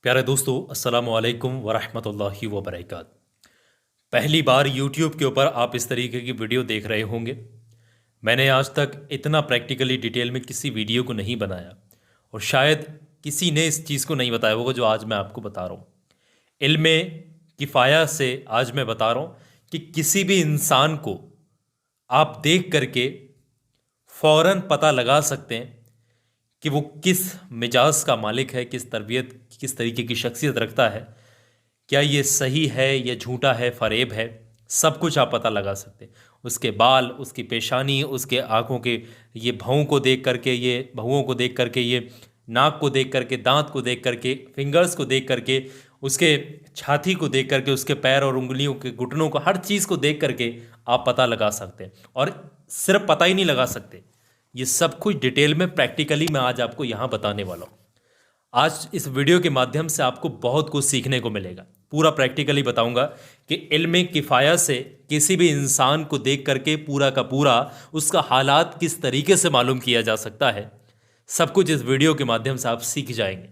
प्यारे दोस्तों, अस्सलामु अलैकुम वरहमतुल्लाहि वबरकात। पहली बार YouTube के ऊपर आप इस तरीके की वीडियो देख रहे होंगे। मैंने आज तक इतना प्रैक्टिकली डिटेल में किसी वीडियो को नहीं बनाया और शायद किसी ने इस चीज़ को नहीं बताया होगा जो आज मैं आपको बता रहा हूँ। इल्मे किफ़ाया से आज मैं बता रहा हूँ कि किसी भी इंसान को आप देख करके फ़ौरन पता लगा सकते हैं कि वो किस मिजाज का मालिक है, किस तरबियत, किस तरीके की शख्सियत रखता है, क्या ये सही है या झूठा है, फ़रेब है। सब कुछ आप पता लगा सकते हैं। उसके बाल, उसकी पेशानी, उसके आँखों के ये भौं को देख करके, ये भौंों को देख करके, ये नाक को देख करके, दांत को देख करके, फिंगर्स को देख करके, उसके छाती को देख करके, उसके पैर और उंगलियों के घुटनों को, हर चीज़ को देख करके आप पता लगा सकते हैं। और सिर्फ पता ही नहीं लगा सकते, ये सब कुछ डिटेल में प्रैक्टिकली मैं आज आपको यहाँ बताने वाला हूँ। आज इस वीडियो के माध्यम से आपको बहुत कुछ सीखने को मिलेगा। पूरा प्रैक्टिकली बताऊंगा कि इल्म किफ़ाया से किसी भी इंसान को देख करके पूरा का पूरा उसका हालात किस तरीके से मालूम किया जा सकता है। सब कुछ इस वीडियो के माध्यम से आप सीख जाएंगे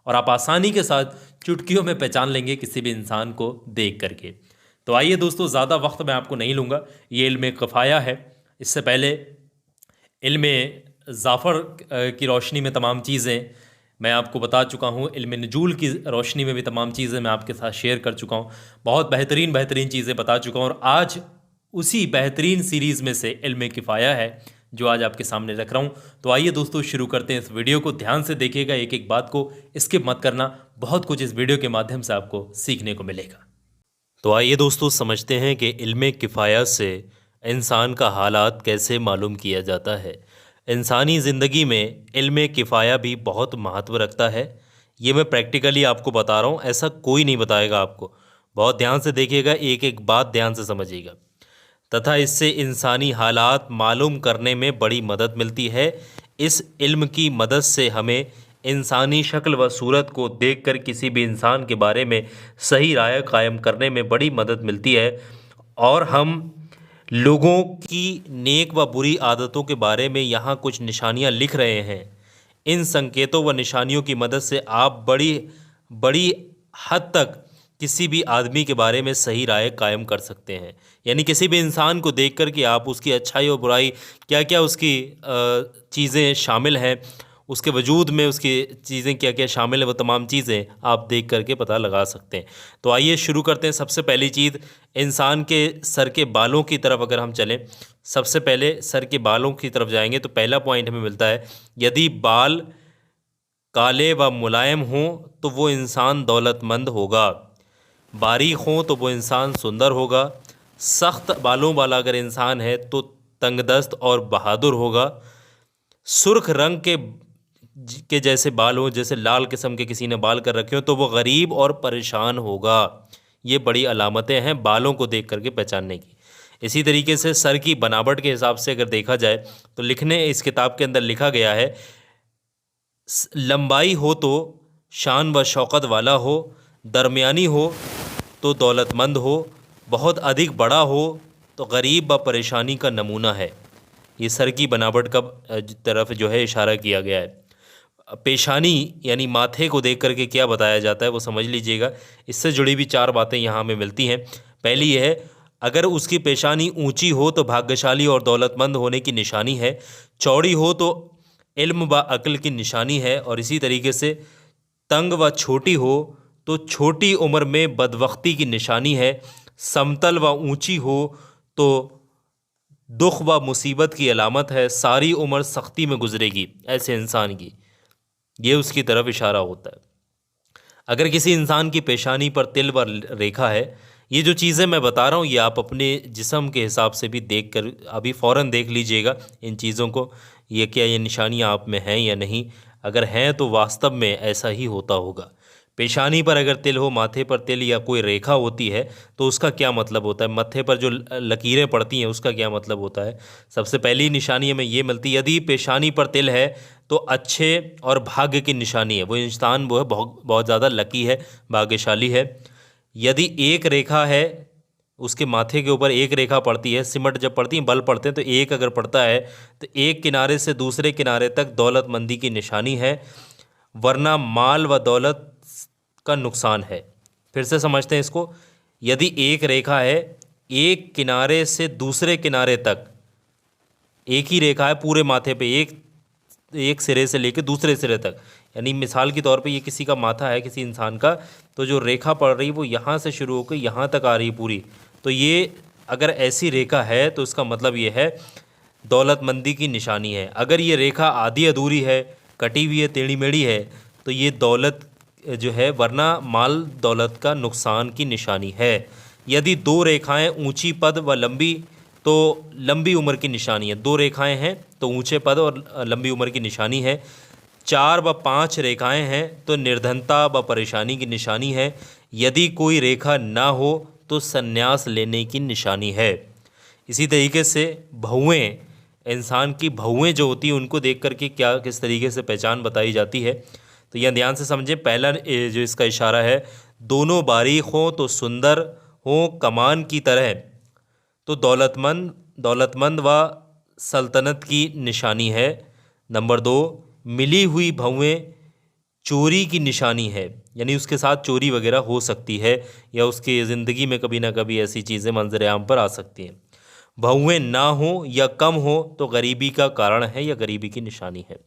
और आप आसानी के साथ चुटकियों में पहचान लेंगे किसी भी इंसान को देख करके। तो आइए दोस्तों, ज़्यादा वक्त मैं आपको नहीं लूँगा। ये इल्म किफ़ाया है। इससे पहले इल्म ज़ाफ़र की रोशनी में तमाम चीज़ें मैं आपको बता चुका हूँ। इल्म नजूल की रोशनी में भी तमाम चीज़ें मैं आपके साथ शेयर कर चुका हूँ। बहुत बेहतरीन बेहतरीन चीज़ें बता चुका हूँ और आज उसी बेहतरीन सीरीज़ में से इल्म किफ़ाया है जो आज आपके सामने रख रहा हूँ। तो आइए दोस्तों, शुरू करते हैं। इस वीडियो को ध्यान से देखिएगा, एक एक बात को स्किप मत करना। बहुत कुछ इस वीडियो के माध्यम से आपको सीखने को मिलेगा। तो आइए दोस्तों, समझते हैं कि इल्म किफ़ाया से इंसान का हालात कैसे मालूम किया जाता है। इंसानी ज़िंदगी में इल्म किफ़ाया भी बहुत महत्व रखता है। ये मैं प्रैक्टिकली आपको बता रहा हूँ, ऐसा कोई नहीं बताएगा आपको। बहुत ध्यान से देखिएगा, एक एक बात ध्यान से समझिएगा। तथा इससे इंसानी हालात मालूम करने में बड़ी मदद मिलती है। इस इल्म की मदद से हमें इंसानी शक्ल व सूरत को देखकर किसी भी इंसान के बारे में सही राय कायम करने में बड़ी मदद मिलती है और हम लोगों की नेक व बुरी आदतों के बारे में यहाँ कुछ निशानियाँ लिख रहे हैं। इन संकेतों व निशानियों की मदद से आप बड़ी बड़ी हद तक किसी भी आदमी के बारे में सही राय कायम कर सकते हैं। यानी किसी भी इंसान को देख कर कि आप उसकी अच्छाई और बुराई, क्या क्या उसकी चीज़ें शामिल हैं, उसके वजूद में उसकी चीज़ें क्या क्या शामिल है, वो तमाम चीज़ें आप देख करके पता लगा सकते हैं। तो आइए शुरू करते हैं। सबसे पहली चीज़, इंसान के सर के बालों की तरफ अगर हम चलें, सबसे पहले सर के बालों की तरफ जाएंगे तो पहला पॉइंट हमें मिलता है, यदि बाल काले व मुलायम हों तो वो इंसान दौलतमंद होगा। बारीक हों तो वो इंसान सुंदर होगा। सख्त बालों वाला अगर इंसान है तो तंगदस्त और बहादुर होगा। सुर्ख रंग के जैसे बाल हो, जैसे लाल किस्म के किसी ने बाल कर रखे हो, तो वो गरीब और परेशान होगा। ये बड़ी अलामतें हैं बालों को देख करके पहचानने की। इसी तरीके से सर की बनावट के हिसाब से अगर देखा जाए तो लिखने इस किताब के अंदर लिखा गया है, लंबाई हो तो शान व शौकत वाला हो, दरमियानी हो तो दौलतमंद हो, बहुत अधिक बड़ा हो तो गरीब व परेशानी का नमूना है। ये सर की बनावट का तरफ जो है इशारा किया गया है। पेशानी यानी माथे को देख करके क्या बताया जाता है वो समझ लीजिएगा। इससे जुड़ी भी चार बातें यहाँ हमें मिलती हैं। पहली ये है, अगर उसकी पेशानी ऊंची हो तो भाग्यशाली और दौलतमंद होने की निशानी है। चौड़ी हो तो इल्म व अक्ल की निशानी है। और इसी तरीके से तंग व छोटी हो तो छोटी उम्र में बदबख्ती की निशानी है। समतल व ऊंची हो तो दुख व मुसीबत की अलामत है। सारी उम्र सख्ती में गुजरेगी ऐसे इंसान की, ये उसकी तरफ इशारा होता है। अगर किसी इंसान की पेशानी पर तिल व रेखा है, ये जो चीज़ें मैं बता रहा हूँ ये आप अपने जिस्म के हिसाब से भी देख कर अभी फ़ौरन देख लीजिएगा इन चीज़ों को, ये क्या ये निशानियाँ आप में हैं या नहीं। अगर हैं तो वास्तव में ऐसा ही होता होगा। पेशानी पर अगर तिल हो, माथे पर तिल या कोई रेखा होती है तो उसका क्या मतलब होता है, मत्थे पर जो लकीरें पड़ती हैं उसका क्या मतलब होता है। सबसे पहली निशानी हमें ये मिलती है, यदि पेशानी पर तिल है तो अच्छे और भाग्य की निशानी है। वो इंसान वो है बहुत बहुत ज़्यादा लकी है, भाग्यशाली है। यदि एक रेखा है, उसके माथे के ऊपर एक रेखा पड़ती है, सिमट जब पड़ती है, बल पड़ते हैं तो एक अगर पड़ता है तो एक किनारे से दूसरे किनारे तक दौलतमंदी की निशानी है। वरना माल व दौलत का नुकसान है। फिर से समझते हैं इसको। यदि एक रेखा है, एक किनारे से दूसरे किनारे तक, एक ही रेखा है पूरे माथे पे, एक सिरे से लेकर दूसरे सिरे तक, यानी मिसाल के तौर पे ये किसी का माथा है, किसी इंसान का, तो जो रेखा पड़ रही है वो यहाँ से शुरू होकर यहाँ तक आ रही है पूरी। तो ये अगर ऐसी रेखा है तो इसका मतलब ये है दौलतमंदी की निशानी है। अगर ये रेखा आधी अधूरी है, कटी हुई है, टेढ़ी मेढ़ी है, तो ये दौलत जो है, वरना माल दौलत का नुकसान की निशानी है। यदि दो रेखाएं ऊंची पद व लंबी, तो लंबी उम्र की निशानी है। दो रेखाएं हैं तो ऊंचे पद और लंबी उम्र की निशानी है। 4 व 5 रेखाएं हैं तो निर्धनता व परेशानी की निशानी है। यदि कोई रेखा ना हो तो संन्यास लेने की निशानी है। इसी तरीके से भौएं, इंसान की भौएं जो होती हैं उनको देख करके क्या किस तरीके से पहचान बताई जाती है, तो यह ध्यान से समझें। पहला जो इसका इशारा है, दोनों बारीक हों तो सुंदर हों कमान की तरह, तो दौलतमंद व सल्तनत की निशानी है। नंबर 2, मिली हुई भौएं चोरी की निशानी है, यानी उसके साथ चोरी वगैरह हो सकती है या उसकी ज़िंदगी में कभी ना कभी ऐसी चीज़ें मंजर आम पर आ सकती हैं। भौएं ना हो या कम हो तो गरीबी का कारण है या गरीबी की निशानी है।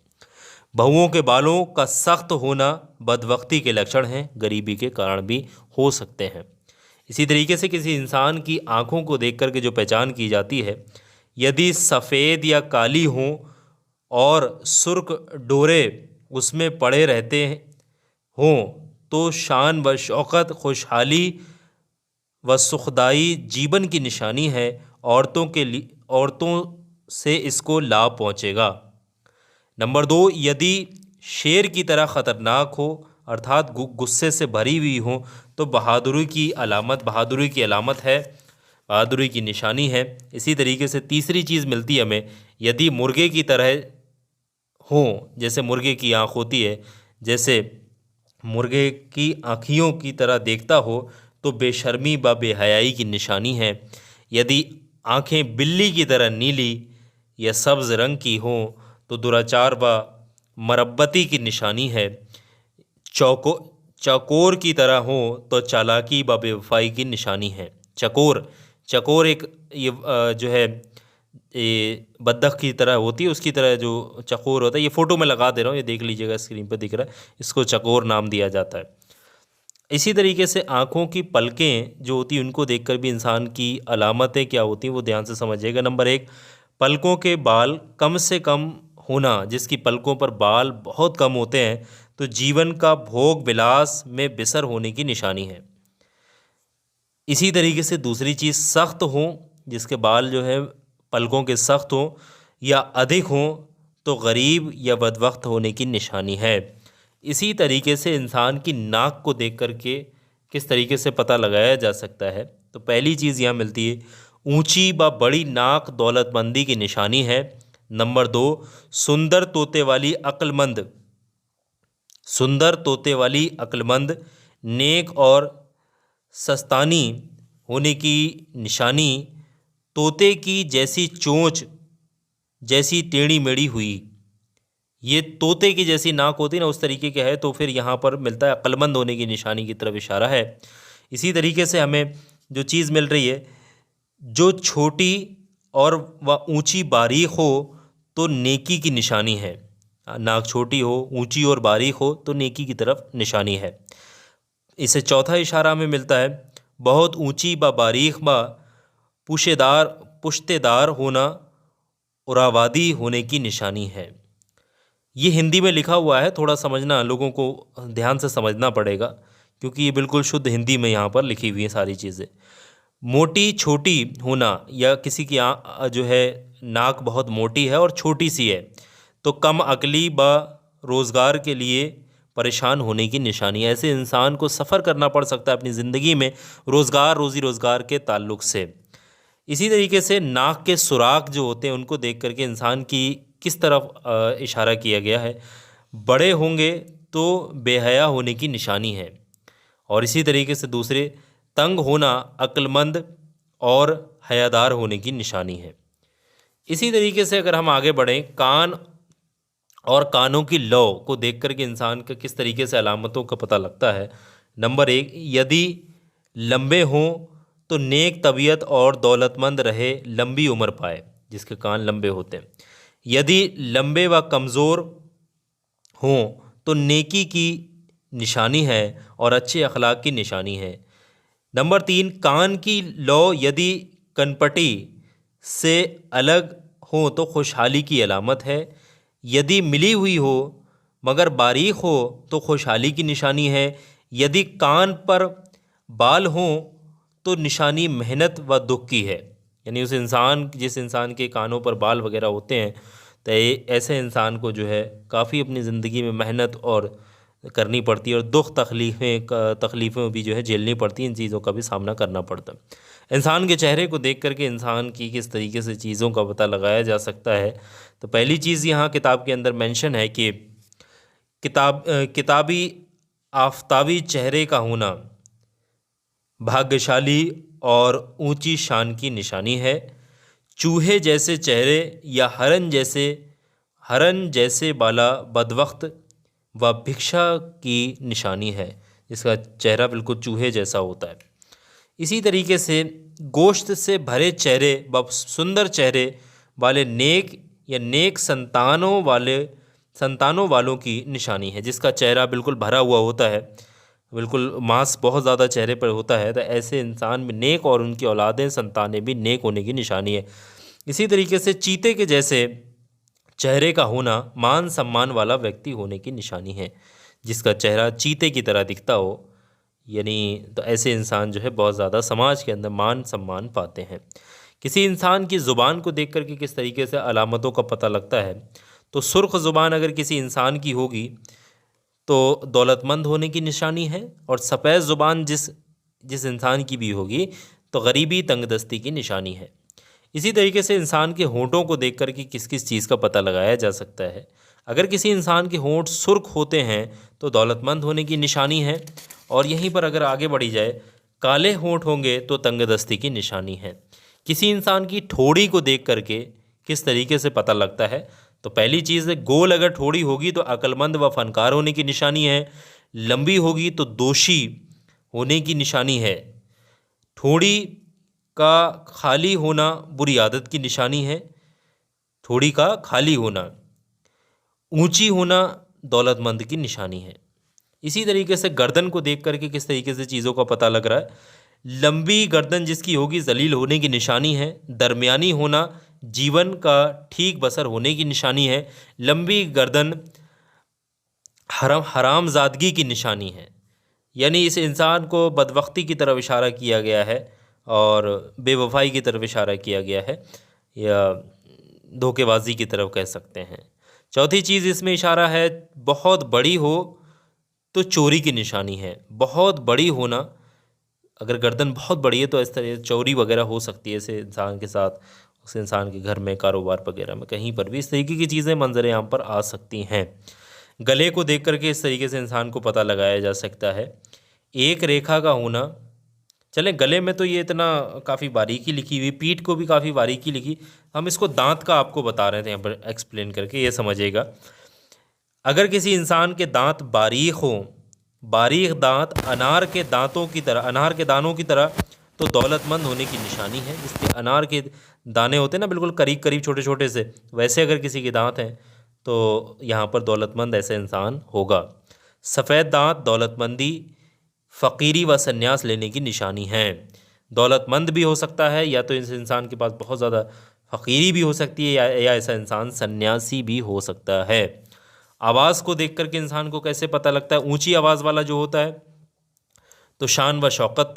बहुओं के बालों का सख्त होना बदबख्ती के लक्षण हैं, गरीबी के कारण भी हो सकते हैं। इसी तरीके से किसी इंसान की आंखों को देख कर के जो पहचान की जाती है, यदि सफ़ेद या काली हों और सुर्ख डोरे उसमें पड़े रहते हों तो शान व शौकत, खुशहाली व सुखदाई जीवन की निशानी है। औरतों से इसको लाभ पहुँचेगा। नंबर 2, यदि शेर की तरह ख़तरनाक हो अर्थात गुस्से से भरी हुई हो तो बहादुरी की अलामत है, बहादुरी की निशानी है। इसी तरीके से तीसरी चीज़ मिलती है हमें, यदि मुर्गे की तरह हो, जैसे मुर्गे की आँख होती है, जैसे मुर्गे की आँखियों की तरह देखता हो तो बेशर्मी व बेहयाई की निशानी है। यदि आँखें बिल्ली की तरह नीली या सब्ज़ रंग की हों तो दुराचार व मरब्बती की निशानी है। चकोर की तरह हो तो चालाकी व बेवफाई की निशानी है। चकोर एक जो है ये बत्तख की तरह होती है, उसकी तरह जो चकोर होता है, ये फ़ोटो में लगा दे रहा हूँ, ये देख लीजिएगा स्क्रीन पर दिख रहा है, इसको चकोर नाम दिया जाता है। इसी तरीके से आँखों की पलकें जो होती हैं उनको देखकर भी इंसान की अलामतें क्या होती हैं वो ध्यान से समझिएगा। नंबर 1, पलकों के बाल कम से कम होना, जिसकी पलकों पर बाल बहुत कम होते हैं तो जीवन का भोग विलास में बिसर होने की निशानी है। इसी तरीके से दूसरी चीज़, सख्त हों, जिसके बाल जो है पलकों के सख्त हों या अधिक हों तो गरीब या बदबख्त होने की निशानी है। इसी तरीके से इंसान की नाक को देख करके किस तरीके से पता लगाया जा सकता है, तो पहली चीज़ यहाँ मिलती है, ऊंची व बड़ी नाक दौलतमंदी की निशानी है। नंबर 2, सुंदर तोते वाली अक्लमंद नेक और सस्तानी होने की निशानी। तोते की जैसी चोंच जैसी टेढ़ी मेढ़ी हुई, ये तोते की जैसी नाक होती ना उस तरीके के है, तो फिर यहाँ पर मिलता है अक्लमंद होने की निशानी की तरफ इशारा है। इसी तरीके से हमें जो चीज़ मिल रही है, जो छोटी और व ऊंची बारीक हो तो नेकी की निशानी है। नाक छोटी हो, ऊंची और बारीक हो तो नेकी की तरफ निशानी है। इसे चौथा इशारा हमें मिलता है, बहुत ऊंची व बारीक व पुश्तेदार होना उरावादी होने की निशानी है। ये हिंदी में लिखा हुआ है, थोड़ा समझना, लोगों को ध्यान से समझना पड़ेगा क्योंकि ये बिल्कुल शुद्ध हिंदी में यहाँ पर लिखी हुई है सारी चीज़ें। मोटी छोटी होना या किसी की जो है नाक बहुत मोटी है और छोटी सी है तो कम अकली व रोज़गार के लिए परेशान होने की निशानी है। ऐसे इंसान को सफ़र करना पड़ सकता है अपनी ज़िंदगी में रोज़ी रोज़गार के ताल्लुक़ से। इसी तरीके से नाक के सुराख जो होते हैं उनको देख करके इंसान की किस तरफ इशारा किया गया है, बड़े होंगे तो बेहया होने की निशानी है। और इसी तरीके से दूसरे, तंग होना अक्लमंद और हयादार होने की निशानी है। इसी तरीके से अगर हम आगे बढ़ें, कान और कानों की लौ को देख कर के इंसान का किस तरीके से अलामतों का पता लगता है, नंबर 1, यदि लंबे हों तो नेक तबीयत और दौलतमंद रहे, लंबी उम्र पाए, जिसके कान लंबे होते हैं। यदि लंबे व कमज़ोर हों तो नेकी की निशानी है और अच्छे अखलाक की निशानी है। नंबर 3, कान की लौ यदि कनपटी से अलग हो तो खुशहाली की अलामत है। यदि मिली हुई हो मगर बारीक हो तो खुशहाली की निशानी है। यदि कान पर बाल हों तो निशानी मेहनत व दुख की है। यानी जिस इंसान के कानों पर बाल वगैरह होते हैं तो ऐसे इंसान को जो है काफ़ी अपनी ज़िंदगी में मेहनत और करनी पड़ती है और दुख तकलीफ़ें भी जो है झेलनी पड़ती हैं, इन चीज़ों का भी सामना करना पड़ता है। इंसान के चेहरे को देख करके इंसान की किस तरीके से चीज़ों का पता लगाया जा सकता है। तो पहली चीज़ यहाँ किताब के अंदर मेंशन है कि किताबी आफताबी चेहरे का होना भाग्यशाली और ऊंची शान की निशानी है। चूहे जैसे चेहरे या हरन जैसे बाला बदवक्त व भिक्षा की निशानी है, जिसका चेहरा बिल्कुल चूहे जैसा होता है। इसी तरीके से गोश्त से भरे चेहरे व सुंदर चेहरे वाले नेक संतानों वालों की निशानी है, जिसका चेहरा बिल्कुल भरा हुआ होता है, बिल्कुल मांस बहुत ज़्यादा चेहरे पर होता है, तो ऐसे इंसान में नेक और उनकी औलादें संतानें भी नेक होने की निशानी है। इसी तरीके से चीते के जैसे चेहरे का होना मान सम्मान वाला व्यक्ति होने की निशानी है, जिसका चेहरा चीते की तरह दिखता हो, यानी तो ऐसे इंसान जो है बहुत ज़्यादा समाज के अंदर मान सम्मान पाते हैं। किसी इंसान की ज़ुबान को देख कर के किस तरीके से अलामतों का पता लगता है, तो सुर्ख ज़ुबान अगर किसी इंसान की होगी तो दौलतमंद होने की निशानी है, और सफ़ेद ज़ुबान जिस इंसान की भी होगी तो गरीबी तंगदस्ती की निशानी है। इसी तरीके से इंसान के होंठों को देख कर के किस किस चीज़ का पता लगाया जा सकता है। अगर किसी इंसान के होंठ सुर्ख होते हैं तो दौलतमंद होने की निशानी है, और यहीं पर अगर आगे बढ़ी जाए, काले होंठ होंगे तो तंगदस्ती की निशानी है। किसी इंसान की ठोड़ी को देख करके किस तरीके से पता लगता है, तो पहली चीज़ है, गोल अगर ठोड़ी होगी तो अक्लमंद व फनकार होने की निशानी है। लंबी होगी तो दोषी होने की निशानी है। ठोड़ी का खाली होना बुरी आदत की निशानी है। ठोड़ी का खाली होना, ऊंची होना दौलतमंद की निशानी है। इसी तरीके से गर्दन को देख करके किस तरीके से चीज़ों का पता लग रहा है, लंबी गर्दन जिसकी होगी जलील होने की निशानी है। दरमियानी होना जीवन का ठीक बसर होने की निशानी है। लंबी गर्दन हरामजादगी की निशानी है, यानी इस इंसान को बदबख्ती की तरफ इशारा किया गया है और बेवफाई की तरफ इशारा किया गया है, या धोखेबाजी की तरफ कह सकते हैं। चौथी चीज़ इसमें इशारा है, बहुत बड़ी हो तो चोरी की निशानी है। बहुत बड़ी होना, अगर गर्दन बहुत बड़ी है तो इस तरह चोरी वगैरह हो सकती है ऐसे इंसान के साथ, उस इंसान के घर में, कारोबार वगैरह में, कहीं पर भी इस तरीके की चीज़ें मंजर यहाँ पर आ सकती हैं। गले को देख करके इस तरीके से इंसान को पता लगाया जा सकता है। एक रेखा का होना, चले गले में तो ये इतना काफ़ी बारीकी लिखी हुई, पीठ को भी काफ़ी बारीकी लिखी, हम इसको दांत का आपको बता रहे थे यहाँ पर एक्सप्लेन करके, ये समझिएगा। अगर किसी इंसान के दांत बारीक हों, बारीक दांत अनार के दानों की तरह, तो दौलतमंद होने की निशानी है। जिसके अनार के दाने होते हैं ना, बिल्कुल करीब करीब छोटे छोटे से, वैसे अगर किसी के दांत हैं तो यहाँ पर दौलतमंद ऐसा इंसान होगा। सफ़ेद दांत दौलतमंदी, फ़कीरी व संन्यास लेने की निशानी है। दौलतमंद भी हो सकता है, या तो इस इंसान के पास बहुत ज़्यादा फ़कीरी भी हो सकती है, या ऐसा इंसान सन्यासी भी हो सकता है। आवाज़ को देख कर के इंसान को कैसे पता लगता है, ऊंची आवाज़ वाला जो होता है तो शान व शौकत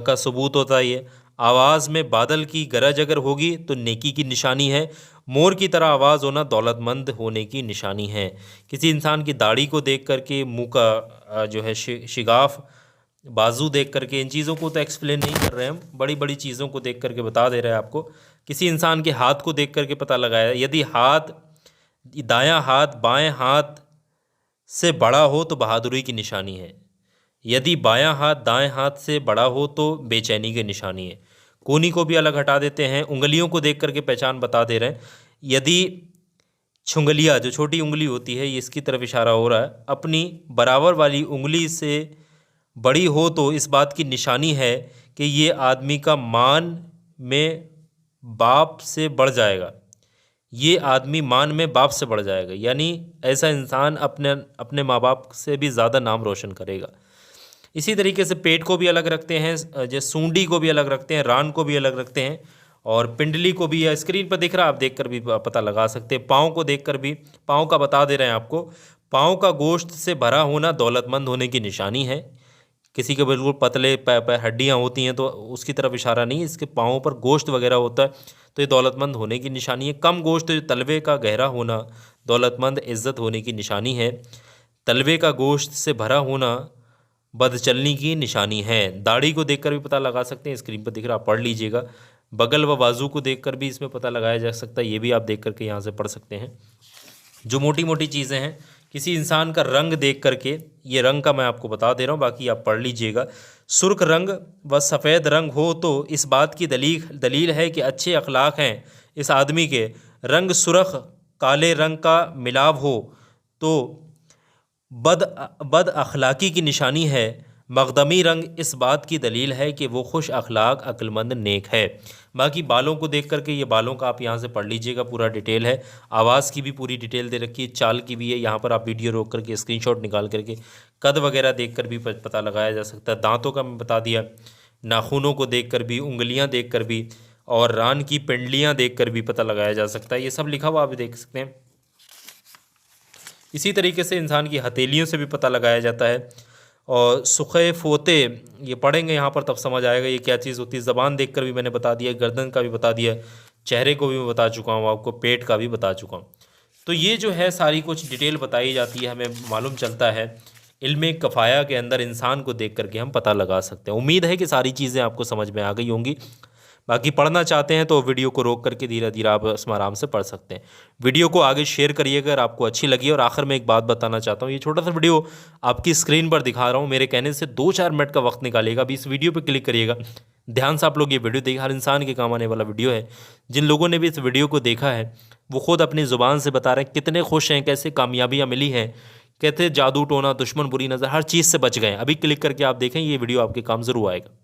का सबूत होता है ये। आवाज़ में बादल की गरज अगर होगी तो नेकी की निशानी है। मोर की तरह आवाज़ होना दौलतमंद होने की निशानी है। किसी इंसान की दाढ़ी को देख कर के, मुँह का जो है शिगाफ, बाजू देख करके, इन चीज़ों को तो एक्सप्लेन नहीं कर रहे हैं हम, बड़ी बड़ी चीज़ों को देख करके बता दे रहे हैं आपको। किसी इंसान के हाथ को देख करके पता लगाया, यदि दायां हाथ बाएं हाथ से बड़ा हो तो बहादुरी की निशानी है। यदि बायां हाथ दाएं हाथ से बड़ा हो तो बेचैनी की निशानी है। कोहनी को भी अलग हटा देते हैं, उंगलियों को देख करके पहचान बता दे रहे हैं। यदि छुंगलिया जो छोटी उंगली होती है, ये इसकी तरफ इशारा हो रहा है, अपनी बराबर वाली उंगली से बड़ी हो तो इस बात की निशानी है कि ये आदमी का मान में बाप से बढ़ जाएगा, ये आदमी मान में बाप से बढ़ जाएगा, यानी ऐसा इंसान अपने अपने माँ बाप से भी ज़्यादा नाम रोशन करेगा। इसी तरीके से पेट को भी अलग रखते हैं, जैसे सूंडी को भी अलग रखते हैं, रान को भी अलग रखते हैं, और पिंडली को भी, या स्क्रीन पर दिख रहा है आप देख कर भी पता लगा सकते हैं। पाँव को देख कर भी, पाँव का बता दे रहे हैं आपको, पाँव का गोश्त से भरा होना दौलतमंद होने की निशानी है। किसी के बिल्कुल पतले हड्डियाँ होती हैं तो उसकी तरफ इशारा नहीं, इसके पाँवों पर गोश्त वगैरह होता है तो ये दौलतमंद होने की निशानी है। कम गोश्त, तलवे का गहरा होना दौलतमंद इज़्ज़त होने की निशानी है। तलवे का गोश्त से भरा होना बदचलनी की निशानी है। दाढ़ी को देखकर भी पता लगा सकते हैं, स्क्रीन पर दिख रहा, आप पढ़ लीजिएगा। बगल व बाजू को देखकर भी इसमें पता लगाया जा सकता है, ये भी आप देख करके यहाँ से पढ़ सकते हैं। जो मोटी मोटी चीज़ें हैं, किसी इंसान का रंग देख करके, ये रंग का मैं आपको बता दे रहा हूँ, बाकी आप पढ़ लीजिएगा। सुर्ख रंग व सफ़ेद रंग हो तो इस बात की दलील है कि अच्छे अखलाक हैं इस आदमी के। रंग सुर्ख काले रंग का मिलाव हो तो बद अखलाकी की निशानी है। मखदमी रंग इस बात की दलील है कि वो खुश अखलाक अक्लमंद नेक है। बाकी बालों को देख करके, ये बालों का आप यहाँ से पढ़ लीजिएगा, पूरा डिटेल है। आवाज़ की भी पूरी डिटेल दे रखी है, चाल की भी है, यहाँ पर आप वीडियो रोक करके स्क्रीनशॉट निकाल करके कद वगैरह देख कर भी पता लगाया जा सकता है। दांतों का मैं बता दिया, नाखूनों को देख कर भी, उंगलियाँ देख कर भी, और रान की पिंडलियाँ देख कर भी पता लगाया जा सकता है। ये सब लिखा हुआ आप देख सकते हैं। इसी तरीके से इंसान की हथेलियों से भी पता लगाया जाता है। और सुखे फोते, ये पढ़ेंगे यहाँ पर तब समझ आएगा ये क्या चीज़ होती है। ज़बान देखकर भी मैंने बता दिया, गर्दन का भी बता दिया, चेहरे को भी मैं बता चुका हूँ आपको, पेट का भी बता चुका हूँ। तो ये जो है सारी कुछ डिटेल बताई जाती है, हमें मालूम चलता है। इल्म कफ़ाया के अंदर इंसान को देख करके हम पता लगा सकते हैं। उम्मीद है कि सारी चीज़ें आपको समझ में आ गई होंगी। बाकी पढ़ना चाहते हैं तो वीडियो को रोक करके धीरे धीरे आप इसमें आराम से पढ़ सकते हैं। वीडियो को आगे शेयर करिएगा अगर आपको अच्छी लगी। और आखिर में एक बात बताना चाहता हूँ, ये छोटा सा वीडियो आपकी स्क्रीन पर दिखा रहा हूँ, मेरे कहने से 2-4 मिनट का वक्त निकालिएगा। अभी इस वीडियो पर क्लिक करिएगा, ध्यान से आप लोग ये वीडियो देखिए, हर इंसान के काम आने वाला वीडियो है। जिन लोगों ने भी इस वीडियो को देखा है वो खुद अपनी ज़ुबान से बता रहे हैं कितने खुश हैं, कैसे कामयाबियाँ मिली हैं, कहते जादू टोना दुश्मन बुरी नज़र हर चीज़ से बच गए हैं। अभी क्लिक करके आप देखें, ये वीडियो आपके काम ज़रूर आएगा।